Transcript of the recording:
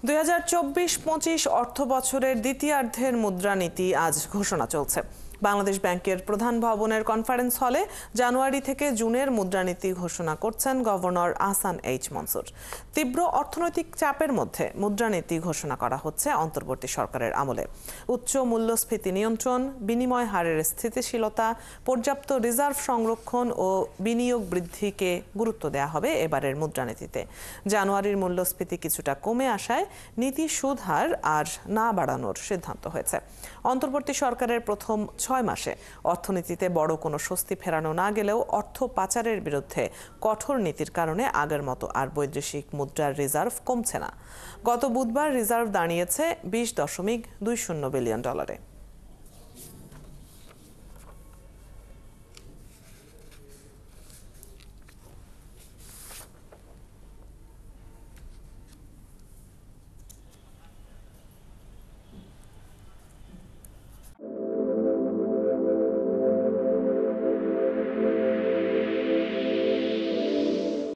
2024-25 অর্থ বছরের দ্বিতীয়ার্ধের মুদ্রানীতি আজ ঘোষণা চলছে। বাংলাদেশ ব্যাংকের প্রধান ভবনের কনফারেন্স হলে জানুয়ারি থেকে জুনের মুদ্রানীতি ঘোষণা করছেন গভর্নর আহসান এইচ মনসুর। তীব্র অর্থনৈতিক চাপের মধ্যে মুদ্রানীতি ঘোষণা করা হচ্ছে অন্তর্বর্তী সরকারের আমলে। উচ্চ মূল্যস্ফীতি নিয়ন্ত্রণ, বিনিময় হারের স্থিতিশীলতা, পর্যাপ্ত রিজার্ভ সংরক্ষণ ও বিনিয়োগ বৃদ্ধিকে গুরুত্ব দেওয়া হবে এবারের মুদ্রানীতিতে। জানুয়ারির মূল্যস্ফীতি কিছুটা কমে আসায় নীতি সুদ হার আর না বাড়ানোর সিদ্ধান্ত হয়েছে। অন্তর্বর্তী সরকারের প্রথম 6 মাসে অর্থনীতিতে বড় কোনো স্বস্তি ফেরানো না গেলেও অর্থ পাচারের বিরুদ্ধে কঠোর নীতির কারণে আগের মতো আর বৈদেশিক মুদ্রার রিজার্ভ কমছে না। গত বুধবার রিজার্ভ দাঁড়িয়েছে $20.20 বিলিয়ন।